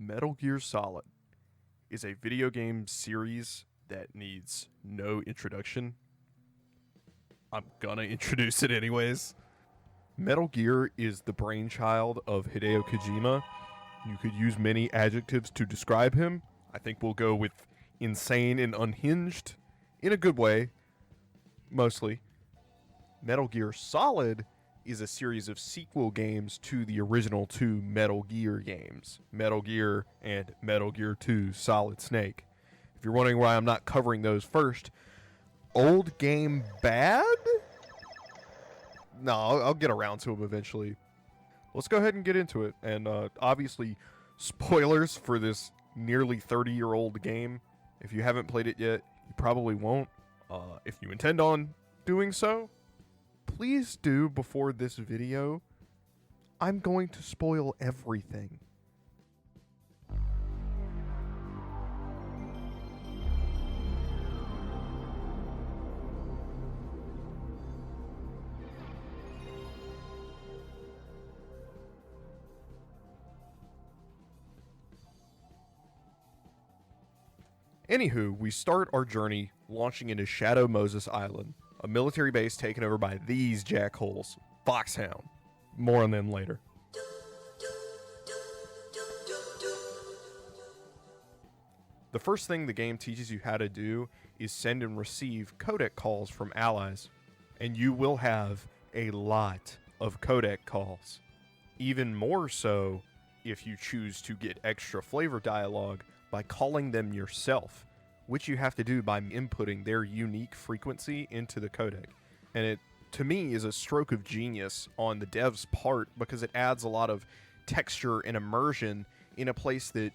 Metal Gear Solid is a video game series that needs no introduction. I'm gonna introduce it anyways. Metal Gear is the brainchild of Hideo Kojima. You could use many adjectives to describe him. I think we'll go with insane and unhinged, in a good way, mostly. Metal Gear Solid is a series of sequel games to the original two Metal Gear games, Metal Gear and Metal Gear 2 Solid Snake. If you're wondering why I'm not covering those first, old game bad? No, I'll get around to them eventually. Let's go ahead and get into it. And obviously, spoilers for this nearly 30-year-old game. If you haven't played it yet, you probably won't. If you intend on doing so, please do before this video. I'm going to spoil everything. Anywho, we start our journey launching into Shadow Moses Island, a military base taken over by these jackholes, Foxhound. More on them later. The first thing the game teaches you how to do is send and receive codec calls from allies, and you will have a lot of codec calls. Even more so if you choose to get extra flavor dialogue by calling them yourself, which you have to do by inputting their unique frequency into the codec. And it, to me, is a stroke of genius on the dev's part because it adds a lot of texture and immersion in a place that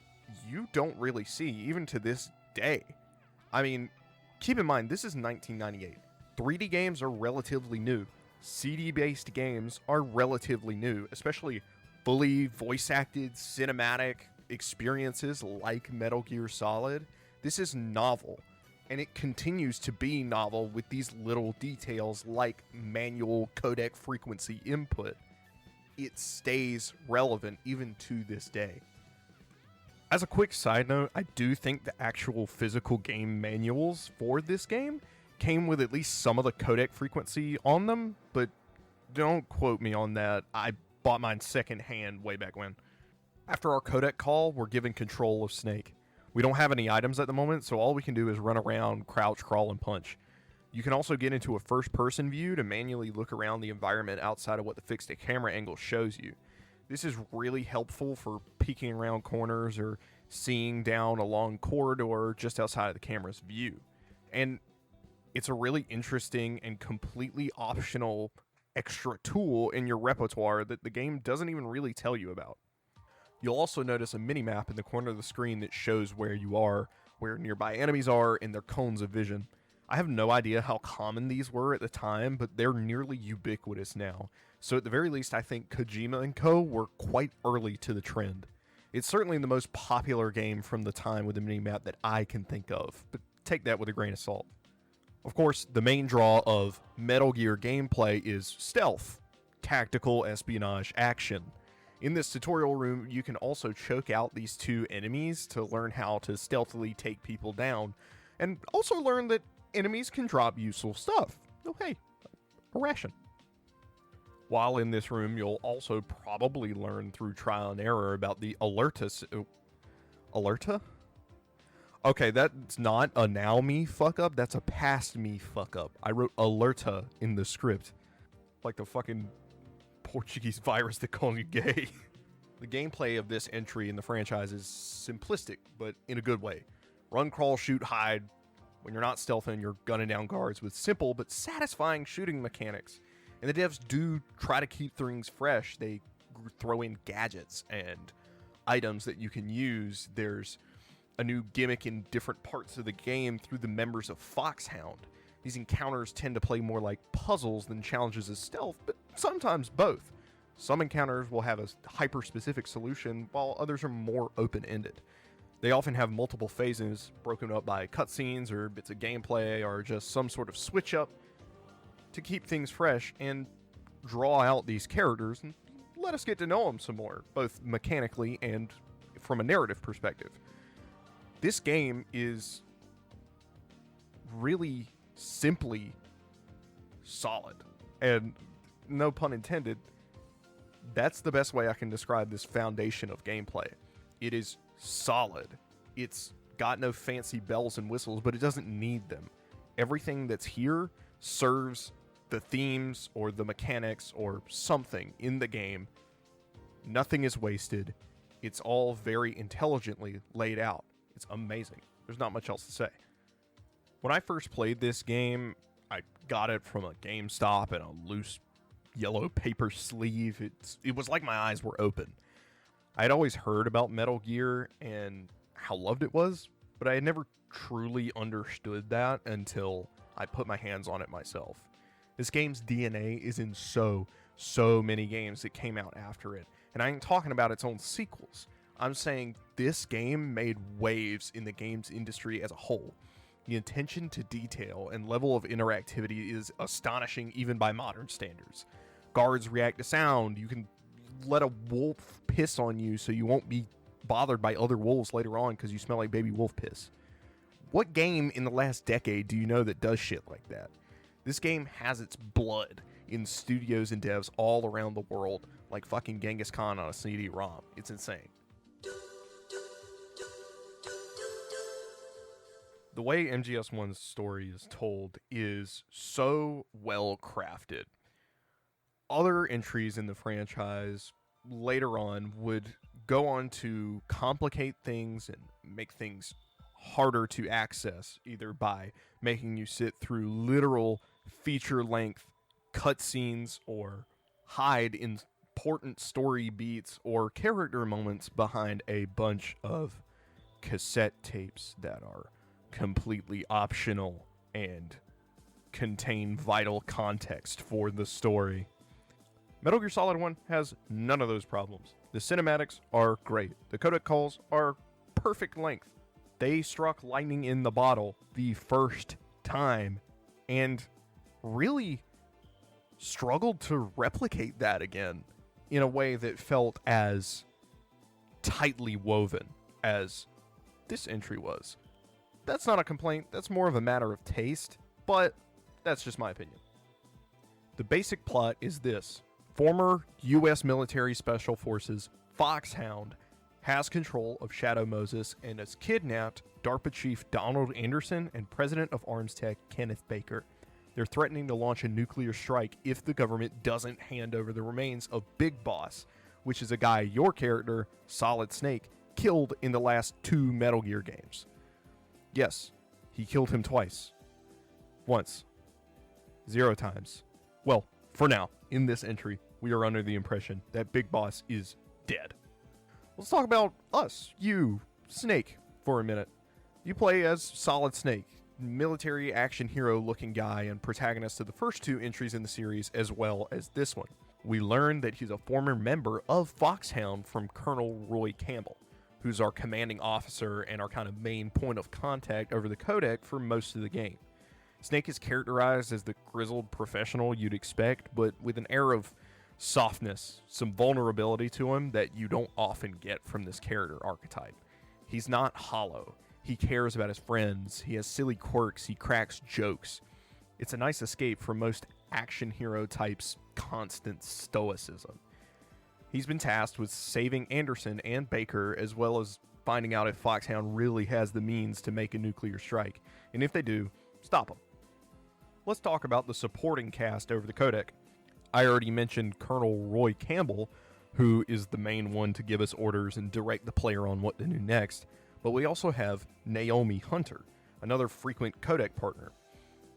you don't really see, even to this day. I mean, keep in mind, this is 1998. 3D games are relatively new. CD-based games are relatively new, especially fully voice-acted, cinematic experiences like Metal Gear Solid. This is novel, and it continues to be novel with these little details like manual codec frequency input. It stays relevant even to this day. As a quick side note, I do think the actual physical game manuals for this game came with at least some of the codec frequency on them, but don't quote me on that. I bought mine secondhand way back when. After our codec call, we're given control of Snake. We don't have any items at the moment, so all we can do is run around, crouch, crawl, and punch. You can also get into a first-person view to manually look around the environment outside of what the fixed camera angle shows you. This is really helpful for peeking around corners or seeing down a long corridor just outside of the camera's view. And it's a really interesting and completely optional extra tool in your repertoire that the game doesn't even really tell you about. You'll also notice a mini-map in the corner of the screen that shows where you are, where nearby enemies are, and their cones of vision. I have no idea how common these were at the time, but they're nearly ubiquitous now. So at the very least, I think Kojima and co. were quite early to the trend. It's certainly the most popular game from the time with a mini-map that I can think of, but take that with a grain of salt. Of course, the main draw of Metal Gear gameplay is stealth, tactical espionage action. In this tutorial room, you can also choke out these two enemies to learn how to stealthily take people down, and also learn that enemies can drop useful stuff. Oh hey, a ration. While in this room, you'll also probably learn through trial and error about the Alerta? Okay, that's not a now me fuck up, that's a past me fuck up. I wrote Alerta in the script. Like the fucking Portuguese virus that calls you gay. The gameplay of this entry in the franchise is simplistic, but in a good way. Run, crawl, shoot, hide. When you're not stealthing, you're gunning down guards with simple but satisfying shooting mechanics. And the devs do try to keep things fresh. They throw in gadgets and items that you can use. There's a new gimmick in different parts of the game through the members of Foxhound. These encounters tend to play more like puzzles than challenges as stealth, but sometimes both. Some encounters will have a hyper-specific solution, while others are more open-ended. They often have multiple phases, broken up by cutscenes or bits of gameplay or just some sort of switch-up to keep things fresh and draw out these characters and let us get to know them some more, both mechanically and from a narrative perspective. This game is really simply solid. And no pun intended, that's the best way I can describe this foundation of gameplay. It is solid. It's got no fancy bells and whistles, but it doesn't need them. Everything that's here serves the themes or the mechanics or something in the game. Nothing is wasted. It's all very intelligently laid out. It's amazing. There's not much else to say. When I first played this game, I got it from a GameStop in a loose yellow paper sleeve. It was like my eyes were open. I had always heard about Metal Gear and how loved it was, but I had never truly understood that until I put my hands on it myself. This game's DNA is in so many games that came out after it. And I ain't talking about its own sequels. I'm saying this game made waves in the games industry as a whole. The attention to detail and level of interactivity is astonishing even by modern standards. Guards react to sound. You can let a wolf piss on you so you won't be bothered by other wolves later on because you smell like baby wolf piss. What game in the last decade do you know that does shit like that? This game has its blood in studios and devs all around the world, like fucking Genghis Khan on a CD-ROM. It's insane. The way MGS1's story is told is so well crafted. Other entries in the franchise later on would go on to complicate things and make things harder to access, either by making you sit through literal feature-length cutscenes or hide important story beats or character moments behind a bunch of cassette tapes that are completely optional and contain vital context for the story. Metal Gear Solid 1 has none of those problems. The cinematics are great. The codec calls are perfect length. They struck lightning in the bottle the first time and really struggled to replicate that again in a way that felt as tightly woven as this entry was. That's not a complaint, that's more of a matter of taste, but that's just my opinion. The basic plot is this. Former U.S. military special forces Foxhound has control of Shadow Moses and has kidnapped DARPA Chief Donald Anderson and President of Arms Tech Kenneth Baker. They're threatening to launch a nuclear strike if the government doesn't hand over the remains of Big Boss, which is a guy your character, Solid Snake, killed in the last 2 Metal Gear games. Yes, he killed him twice. Once. 0 times. Well, for now, in this entry, we are under the impression that Big Boss is dead. Let's talk about us, you, Snake, for a minute. You play as Solid Snake, military action hero looking guy and protagonist of the first 2 entries in the series as well as this one. We learn that he's a former member of Foxhound from Colonel Roy Campbell, who's our commanding officer and our kind of main point of contact over the codec for most of the game. Snake is characterized as the grizzled professional you'd expect, but with an air of softness, some vulnerability to him that you don't often get from this character archetype. He's not hollow. He cares about his friends. He has silly quirks. He cracks jokes. It's a nice escape from most action hero types' constant stoicism. He's been tasked with saving Anderson and Baker, as well as finding out if Foxhound really has the means to make a nuclear strike, and if they do, stop them. Let's talk about the supporting cast over the codec. I already mentioned Colonel Roy Campbell, who is the main one to give us orders and direct the player on what to do next, but we also have Naomi Hunter, another frequent codec partner.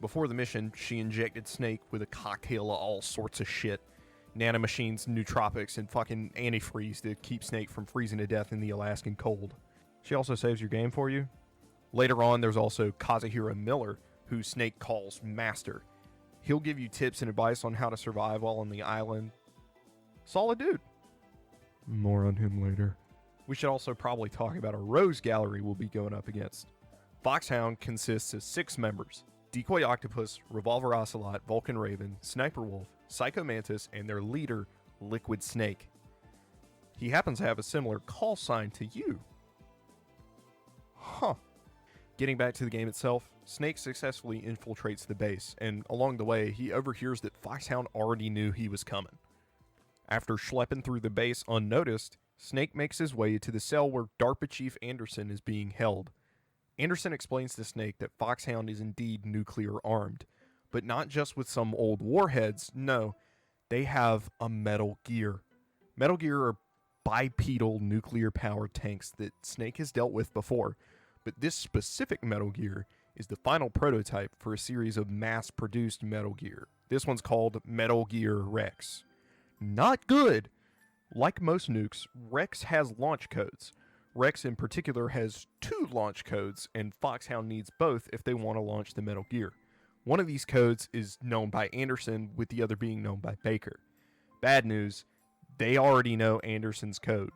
Before the mission, she injected Snake with a cocktail of all sorts of shit. Nanomachines, nootropics, and fucking antifreeze to keep Snake from freezing to death in the Alaskan cold. She also saves your game for you. Later on, there's also Kazuhira Miller, who Snake calls Master. He'll give you tips and advice on how to survive while on the island. Solid dude. More on him later. We should also probably talk about a Rose Gallery we'll be going up against. Foxhound consists of 6 members: Decoy Octopus, Revolver Ocelot, Vulcan Raven, Sniper Wolf, Psycho Mantis, and their leader, Liquid Snake. He happens to have a similar call sign to you. Huh. Getting back to the game itself, Snake successfully infiltrates the base, and along the way, he overhears that Foxhound already knew he was coming. After schlepping through the base unnoticed, Snake makes his way to the cell where DARPA Chief Anderson is being held. Anderson explains to Snake that Foxhound is indeed nuclear armed, but not just with some old warheads, no, they have a Metal Gear. Metal Gear are bipedal nuclear powered tanks that Snake has dealt with before, but this specific Metal Gear is the final prototype for a series of mass-produced Metal Gear. This one's called Metal Gear Rex. Not good! Like most nukes, Rex has launch codes. Rex in particular has 2 launch codes, and Foxhound needs both if they want to launch the Metal Gear. One of these codes is known by Anderson, with the other being known by Baker. Bad news, they already know Anderson's code.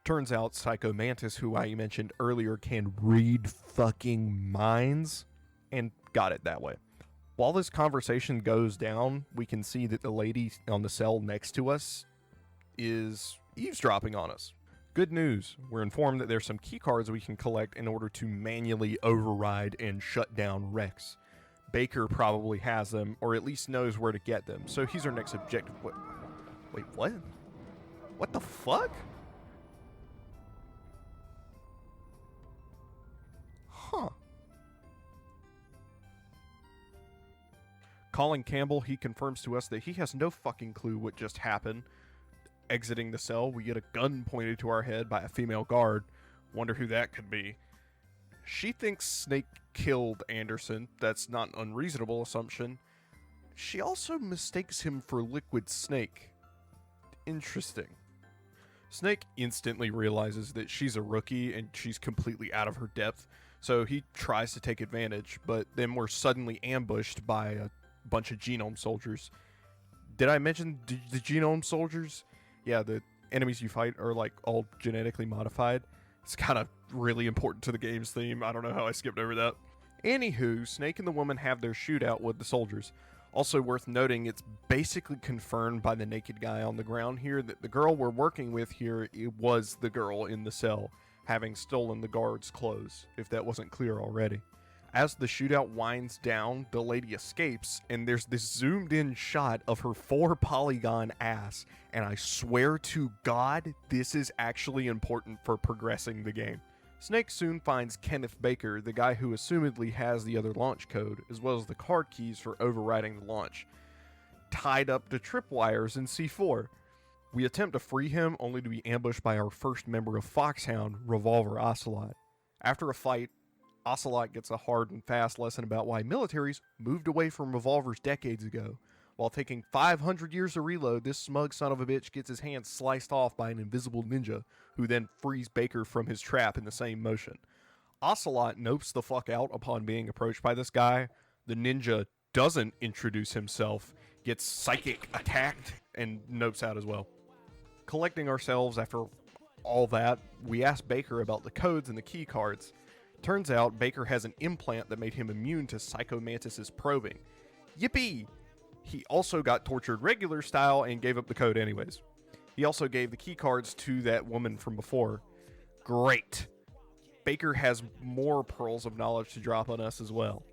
Turns out Psycho Mantis, who I mentioned earlier, can read fucking minds, and got it that way. While this conversation goes down, we can see that the lady on the cell next to us is eavesdropping on us. Good news, we're informed that there's some keycards we can collect in order to manually override and shut down Rex. Baker probably has them, or at least knows where to get them, so he's our next objective. Wait, what? What the fuck? Huh. Calling Campbell, he confirms to us that he has no fucking clue what just happened. Exiting the cell, we get a gun pointed to our head by a female guard. Wonder who that could be. She thinks Snake killed Anderson. That's not an unreasonable assumption. She also mistakes him for Liquid Snake. Interesting. Snake instantly realizes that she's a rookie and she's completely out of her depth, so he tries to take advantage, but then we're suddenly ambushed by a bunch of genome soldiers. Did I mention the genome soldiers? Yeah, the enemies you fight are like all genetically modified. It's kind of really important to the game's theme. I don't know how I skipped over that. Anywho, Snake and the woman have their shootout with the soldiers. Also worth noting, it's basically confirmed by the naked guy on the ground here that the girl we're working with here was the girl in the cell, having stolen the guard's clothes, if that wasn't clear already. As the shootout winds down, the lady escapes, and there's this zoomed in shot of her 4-polygon ass, and I swear to God, this is actually important for progressing the game. Snake soon finds Kenneth Baker, the guy who assumedly has the other launch code, as well as the card keys for overriding the launch, tied up to tripwires in C4. We attempt to free him, only to be ambushed by our first member of Foxhound, Revolver Ocelot. After a fight, Ocelot gets a hard and fast lesson about why militaries moved away from revolvers decades ago. While taking 500 years to reload, this smug son of a bitch gets his hand sliced off by an invisible ninja, who then frees Baker from his trap in the same motion. Ocelot nopes the fuck out upon being approached by this guy. The ninja doesn't introduce himself, gets psychic attacked, and nopes out as well. Collecting ourselves after all that, we ask Baker about the codes and the key cards. Turns out Baker has an implant that made him immune to Psycho Mantis's probing. Yippee! He also got tortured regular style and gave up the code anyways. He also gave the key cards to that woman from before. Great! Baker has more pearls of knowledge to drop on us as well.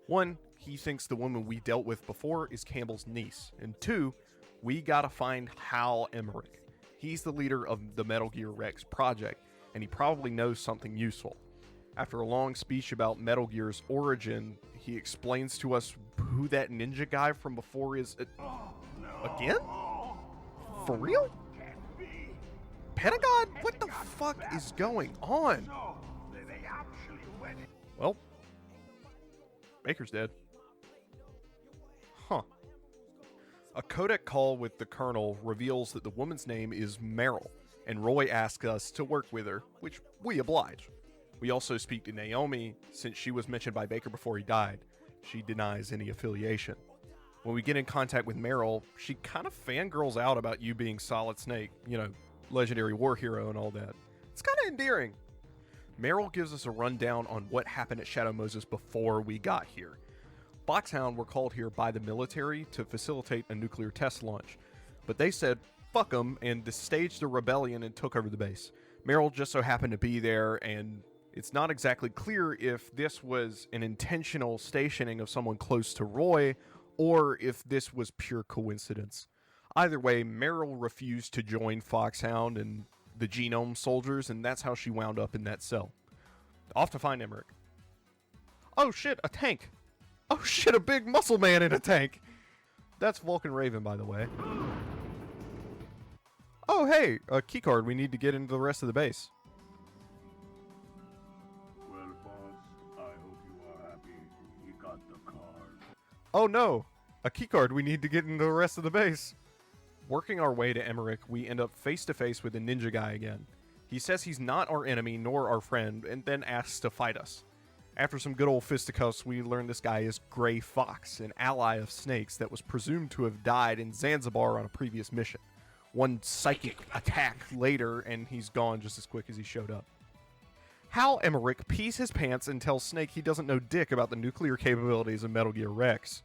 1, he thinks the woman we dealt with before is Campbell's niece. And 2, we gotta find Hal Emmerich. He's the leader of the Metal Gear Rex project, and he probably knows something useful. After a long speech about Metal Gear's origin, he explains to us who that ninja guy from before is. Again? For real? Pentagon? What the fuck is going on? Well, Baker's dead. Huh. A codec call with the Colonel reveals that the woman's name is Meryl, and Roy asks us to work with her, which we oblige. We also speak to Naomi, since she was mentioned by Baker before he died. She denies any affiliation. When we get in contact with Meryl, she kind of fangirls out about you being Solid Snake, legendary war hero and all that. It's kind of endearing. Meryl gives us a rundown on what happened at Shadow Moses before we got here. Foxhound were called here by the military to facilitate a nuclear test launch, but they said, fuck them and staged a rebellion and took over the base. Meryl just so happened to be there, and it's not exactly clear if this was an intentional stationing of someone close to Roy or if this was pure coincidence. Either way, Meryl refused to join Foxhound and the Genome Soldiers, and that's how she wound up in that cell. Off to find Emmerich. Oh shit, a tank! Oh shit, a big muscle man in a tank! That's Vulcan Raven, by the way. Oh hey, a keycard. We need to get into the rest of the base. Well, boss, I hope you are happy. You got the card. Oh no, a keycard. We need to get into the rest of the base. Working our way to Emmerich, we end up face to face with the ninja guy again. He says he's not our enemy nor our friend, and then asks to fight us. After some good old fisticuffs, we learn this guy is Gray Fox, an ally of Snake's that was presumed to have died in Zanzibar on a previous mission. One psychic attack later, and he's gone just as quick as he showed up. Hal Emmerich pees his pants and tells Snake he doesn't know dick about the nuclear capabilities of Metal Gear Rex.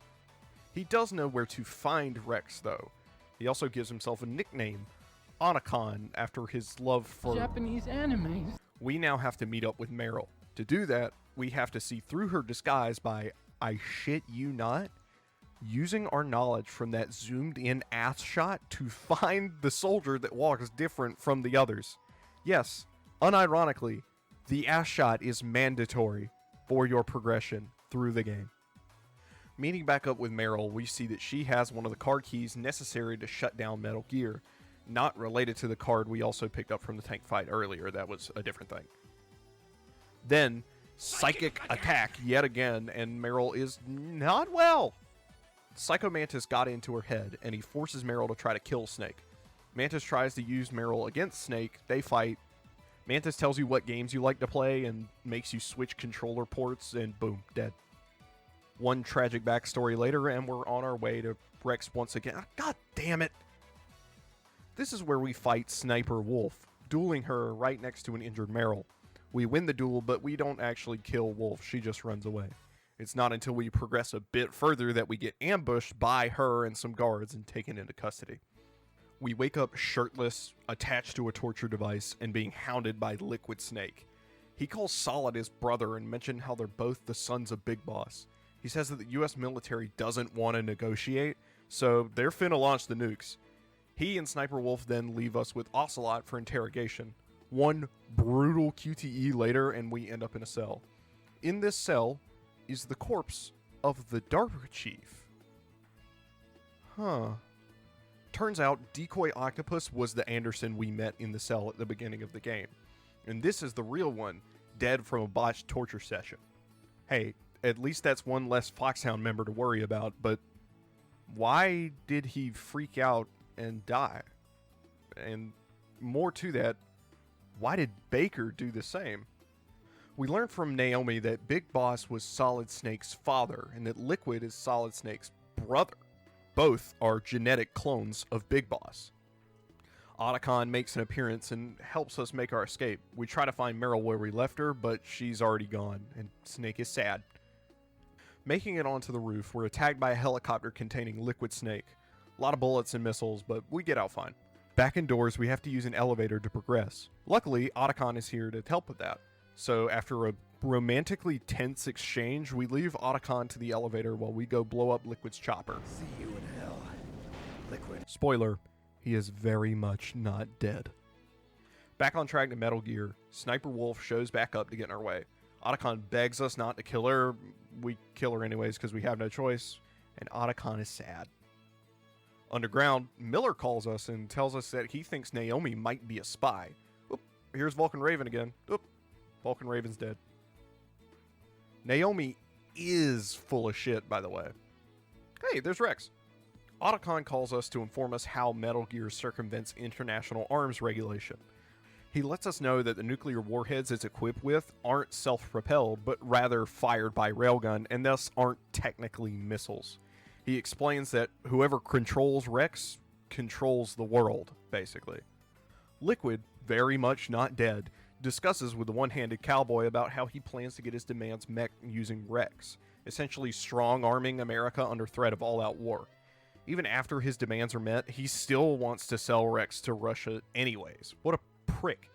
He does know where to find Rex, though. He also gives himself a nickname, Onakon, after his love for Japanese animes. We now have to meet up with Meryl. To do that, we have to see through her disguise by, I shit you not, using our knowledge from that zoomed in ass shot to find the soldier that walks different from the others. Yes, unironically, the ass shot is mandatory for your progression through the game. Meeting back up with Meryl, we see that she has one of the card keys necessary to shut down Metal Gear, not related to the card we also picked up from the tank fight earlier. That was a different thing. Then, psychic attack yet again, and Meryl is not well. Psycho Mantis got into her head, and he forces Meryl to try to kill Snake. Mantis tries to use Meryl against Snake. They fight. Mantis tells you what games you like to play and makes you switch controller ports, and boom, dead. One tragic backstory later, and we're on our way to Rex once again. God damn it! This is where we fight Sniper Wolf, dueling her right next to an injured Meryl. We win the duel, but we don't actually kill Wolf. She just runs away. It's not until we progress a bit further that we get ambushed by her and some guards and taken into custody. We wake up shirtless, attached to a torture device, and being hounded by Liquid Snake. He calls Solid his brother and mentioned how they're both the sons of Big Boss. He says that the US military doesn't want to negotiate, so they're finna launch the nukes. He and Sniper Wolf then leave us with Ocelot for interrogation. One brutal QTE later, and we end up in a cell. In this cell is the corpse of the DARPA chief. Huh. Turns out Decoy Octopus was the Anderson we met in the cell at the beginning of the game. And this is the real one, dead from a botched torture session. Hey, at least that's one less Foxhound member to worry about, but why did he freak out and die? And more to that, why did Baker do the same? We learned from Naomi that Big Boss was Solid Snake's father and that Liquid is Solid Snake's brother. Both are genetic clones of Big Boss. Otacon makes an appearance and helps us make our escape. We try to find Meryl where we left her, but she's already gone, and Snake is sad. Making it onto the roof, we're attacked by a helicopter containing Liquid Snake. A lot of bullets and missiles, but we get out fine. Back indoors, we have to use an elevator to progress. Luckily, Otacon is here to help with that. So after a romantically tense exchange, we leave Otacon to the elevator while we go blow up Liquid's chopper. See you in hell, Liquid. Spoiler, he is very much not dead. Back on track to Metal Gear, Sniper Wolf shows back up to get in our way. Otacon begs us not to kill her. We kill her anyways because we have no choice, and Otacon is sad. Underground, Miller calls us and tells us that he thinks Naomi might be a spy. Oop, here's Vulcan Raven again. Oop, Vulcan Raven's dead. Naomi is full of shit, by the way. Hey, there's Rex. Otacon calls us to inform us how Metal Gear circumvents international arms regulation. He lets us know that the nuclear warheads it's equipped with aren't self-propelled, but rather fired by railgun, and thus aren't technically missiles. He explains that whoever controls Rex controls the world, basically. Liquid, very much not dead, discusses with the one-handed cowboy about how he plans to get his demands met using Rex, essentially strong-arming America under threat of all-out war. Even after his demands are met, he still wants to sell Rex to Russia anyways. What a prick.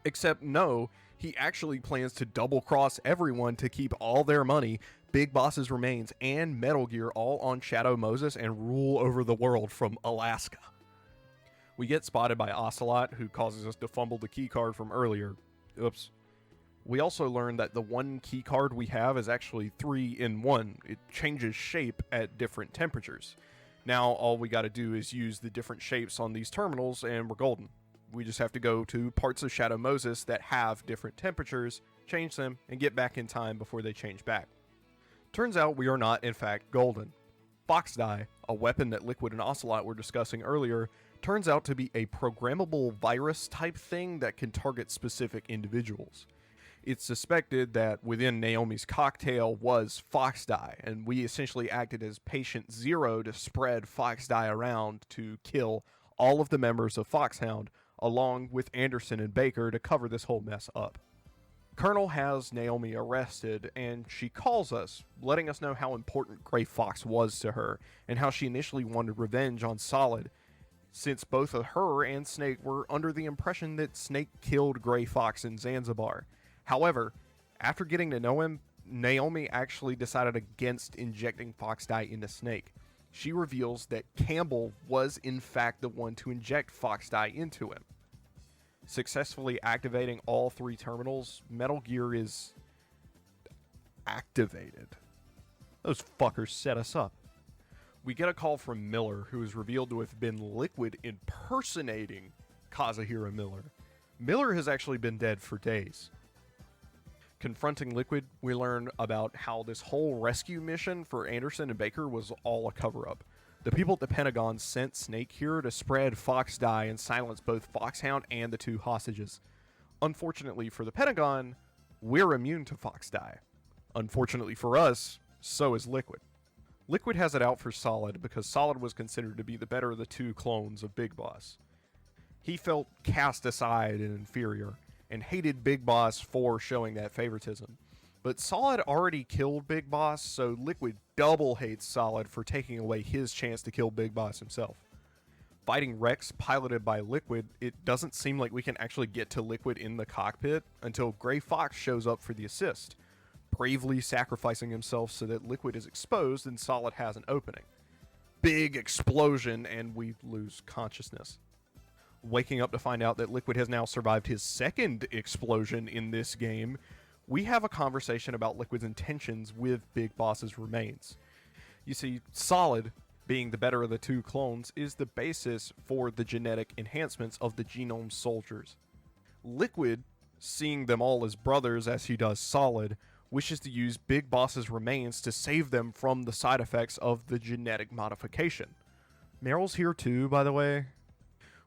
Except no, he actually plans to double-cross everyone to keep all their money, Big Boss's remains, and Metal Gear all on Shadow Moses and rule over the world from Alaska. We get spotted by Ocelot, who causes us to fumble the keycard from earlier. Oops. We also learn that the one keycard we have is actually 3 in 1. It changes shape at different temperatures. Now all we gotta do is use the different shapes on these terminals and we're golden. We just have to go to parts of Shadow Moses that have different temperatures, change them, and get back in time before they change back. Turns out we are not, in fact, golden. Fox Die, a weapon that Liquid and Ocelot were discussing earlier, turns out to be a programmable virus type thing that can target specific individuals. It's suspected that within Naomi's cocktail was Fox Die, and we essentially acted as patient zero to spread Fox Die around to kill all of the members of Foxhound, along with Anderson and Baker to cover this whole mess up. Colonel has Naomi arrested, and she calls us, letting us know how important Gray Fox was to her, and how she initially wanted revenge on Solid, since both of her and Snake were under the impression that Snake killed Gray Fox in Zanzibar. However, after getting to know him, Naomi actually decided against injecting Fox Die into Snake. She reveals that Campbell was in fact the one to inject Fox Die into him. Successfully activating all 3 terminals, Metal Gear is activated. Those fuckers set us up. We get a call from Miller, who is revealed to have been Liquid impersonating Kazuhira Miller. Miller has actually been dead for days. Confronting Liquid, we learn about how this whole rescue mission for Anderson and Baker was all a cover-up. The people at the Pentagon sent Snake here to spread Fox Die and silence both Foxhound and the 2 hostages. Unfortunately for the Pentagon, we're immune to Fox Die. Unfortunately for us, so is Liquid. Liquid has it out for Solid because Solid was considered to be the better of the 2 clones of Big Boss. He felt cast aside and inferior, and hated Big Boss for showing that favoritism. But Solid already killed Big Boss, so Liquid double hates Solid for taking away his chance to kill Big Boss himself. Fighting Rex piloted by Liquid, it doesn't seem like we can actually get to Liquid in the cockpit until Gray Fox shows up for the assist, bravely sacrificing himself so that Liquid is exposed and Solid has an opening. Big explosion and we lose consciousness. Waking up to find out that Liquid has now survived his second explosion in this game, we have a conversation about Liquid's intentions with Big Boss's remains. You see, Solid, being the better of the 2 clones, is the basis for the genetic enhancements of the genome soldiers. Liquid, seeing them all as brothers as he does Solid, wishes to use Big Boss's remains to save them from the side effects of the genetic modification. Meryl's here too, by the way.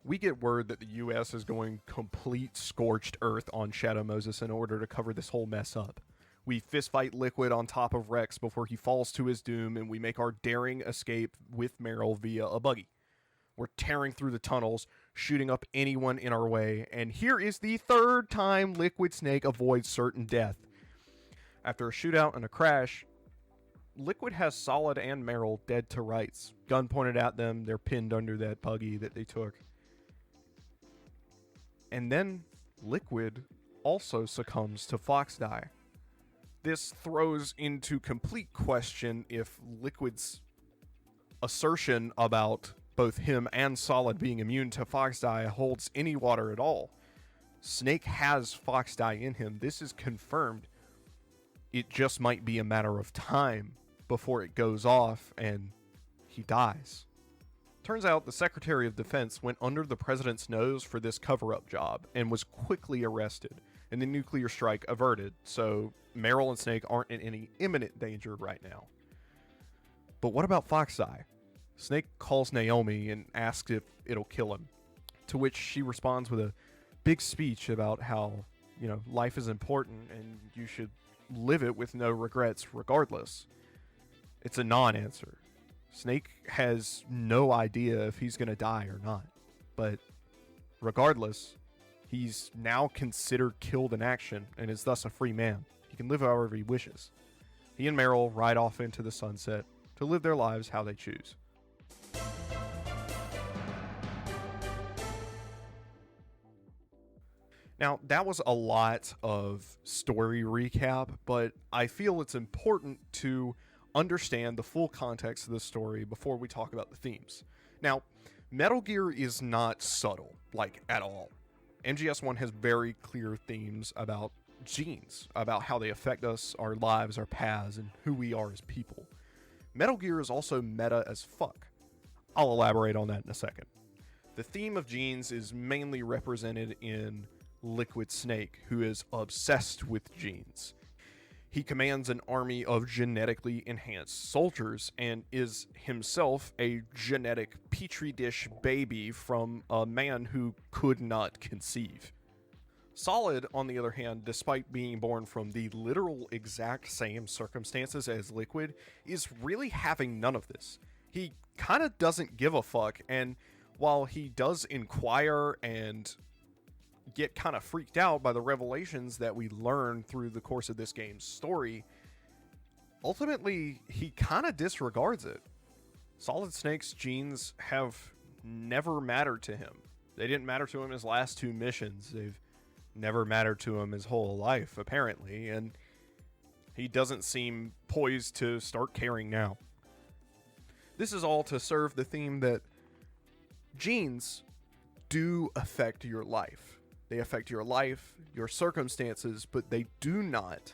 We get word that the US is going complete scorched earth on Shadow Moses in order to cover this whole mess up. We fistfight Liquid on top of Rex before he falls to his doom, and we make our daring escape with Meryl via a buggy. We're tearing through the tunnels, shooting up anyone in our way, and here is the 3rd time Liquid Snake avoids certain death. After a shootout and a crash, Liquid has Solid and Meryl dead to rights. Gun pointed at them, they're pinned under that buggy that they took. And then Liquid also succumbs to Fox Die. This throws into complete question if Liquid's assertion about both him and Solid being immune to Fox Die holds any water at all. Snake has Fox Die in him. This is confirmed. It just might be a matter of time before it goes off and he dies. Turns out the Secretary of Defense went under the president's nose for this cover-up job and was quickly arrested, and the nuclear strike averted, so Meryl and Snake aren't in any imminent danger right now. But what about Fox Die? Snake calls Naomi and asks if it'll kill him, to which she responds with a big speech about how, life is important and you should live it with no regrets regardless. It's a non-answer. Snake has no idea if he's going to die or not. But regardless, he's now considered killed in action and is thus a free man. He can live however he wishes. He and Meryl ride off into the sunset to live their lives how they choose. Now, that was a lot of story recap, but I feel it's important to understand the full context of the story before we talk about the themes. Now, Metal Gear is not subtle, like, at all. MGS1 has very clear themes about genes, about how they affect us, our lives, our paths, and who we are as people. Metal Gear is also meta as fuck. I'll elaborate on that in a second. The theme of genes is mainly represented in Liquid Snake, who is obsessed with genes. He commands an army of genetically enhanced soldiers and is himself a genetic petri dish baby from a man who could not conceive. Solid, on the other hand, despite being born from the literal exact same circumstances as Liquid, is really having none of this. He kind of doesn't give a fuck, and while he does inquire and get kind of freaked out by the revelations that we learn through the course of this game's story, ultimately, he kind of disregards it. Solid Snake's genes have never mattered to him. They didn't matter to him his last two missions. They've never mattered to him his whole life, apparently, and he doesn't seem poised to start caring now. This is all to serve the theme that genes do affect your life. They affect your life, your circumstances, but they do not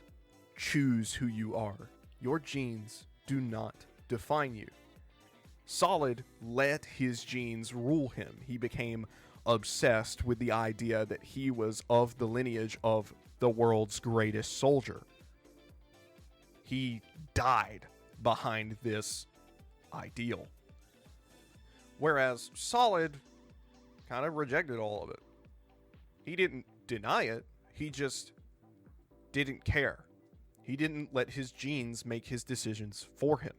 choose who you are. Your genes do not define you. Solid let his genes rule him. He became obsessed with the idea that he was of the lineage of the world's greatest soldier. He died behind this ideal. Whereas Solid kind of rejected all of it. He didn't deny it, he just didn't care. He didn't let his genes make his decisions for him,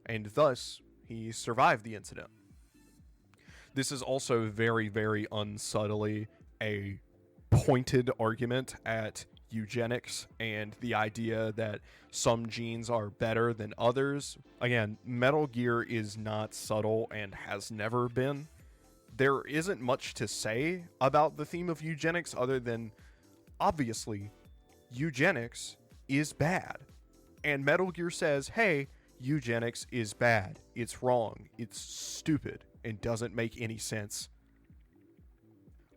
and thus he survived the incident. This is also very, very unsubtly a pointed argument at eugenics and the idea that some genes are better than others. Again, Metal Gear is not subtle and has never been. There isn't much to say about the theme of eugenics other than, obviously, eugenics is bad. And Metal Gear says, hey, eugenics is bad. It's wrong. It's stupid and doesn't make any sense.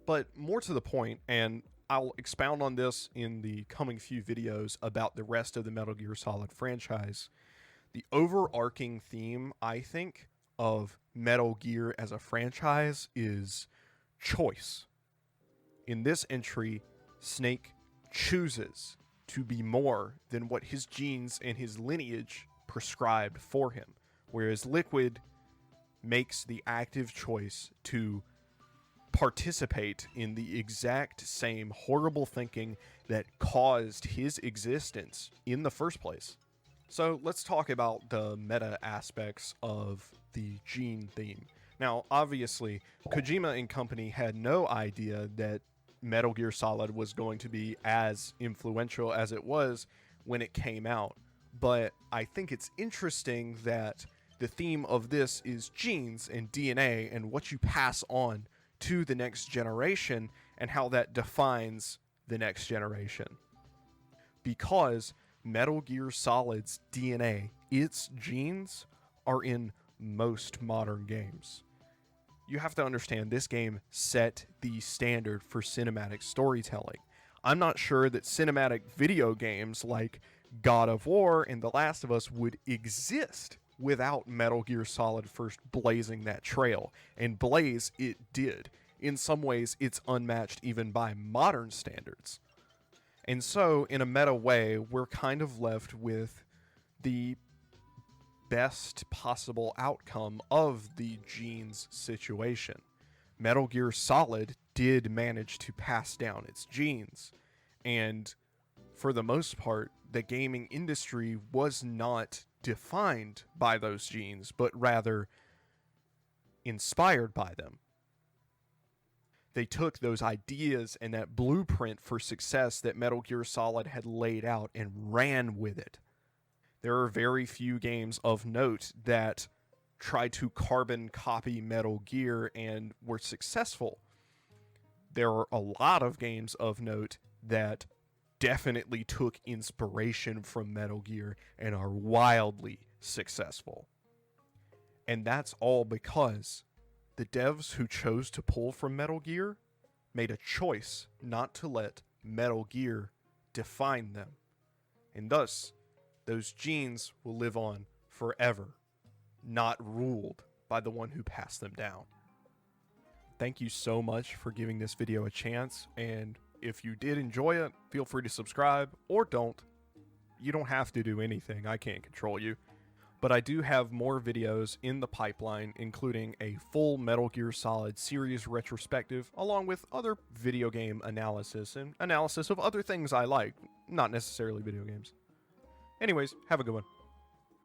But more to the point, and I'll expound on this in the coming few videos about the rest of the Metal Gear Solid franchise, the overarching theme, I think, of Metal Gear as a franchise is choice. In this entry, Snake chooses to be more than what his genes and his lineage prescribed for him, whereas Liquid makes the active choice to participate in the exact same horrible thinking that caused his existence in the first place. So let's talk about the meta aspects of the gene theme. Now, obviously, Kojima and company had no idea that Metal Gear Solid was going to be as influential as it was when it came out. But I think it's interesting that the theme of this is genes and DNA and what you pass on to the next generation and how that defines the next generation. Because Metal Gear Solid's DNA, its genes, are in most modern games. You have to understand this game set the standard for cinematic storytelling. I'm not sure that cinematic video games like God of War and The Last of Us would exist without Metal Gear Solid first blazing that trail. And blaze it did. In some ways, it's unmatched even by modern standards. And so, in a meta way, we're kind of left with the best possible outcome of the genes situation. Metal Gear Solid did manage to pass down its genes, and for the most part, the gaming industry was not defined by those genes, but rather inspired by them. They took those ideas and that blueprint for success that Metal Gear Solid had laid out and ran with it. There are very few games of note that tried to carbon copy Metal Gear and were successful. there are a lot of games of note that definitely took inspiration from Metal Gear and are wildly successful. And that's all because the devs who chose to pull from Metal Gear made a choice not to let Metal Gear define them. And thus, those genes will live on forever, not ruled by the one who passed them down. Thank you so much for giving this video a chance, and if you did enjoy it, feel free to subscribe, or don't. You don't have to do anything, I can't control you. But I do have more videos in the pipeline, including a full Metal Gear Solid series retrospective, along with other video game analysis and analysis of other things I like, not necessarily video games. Anyways, have a good one.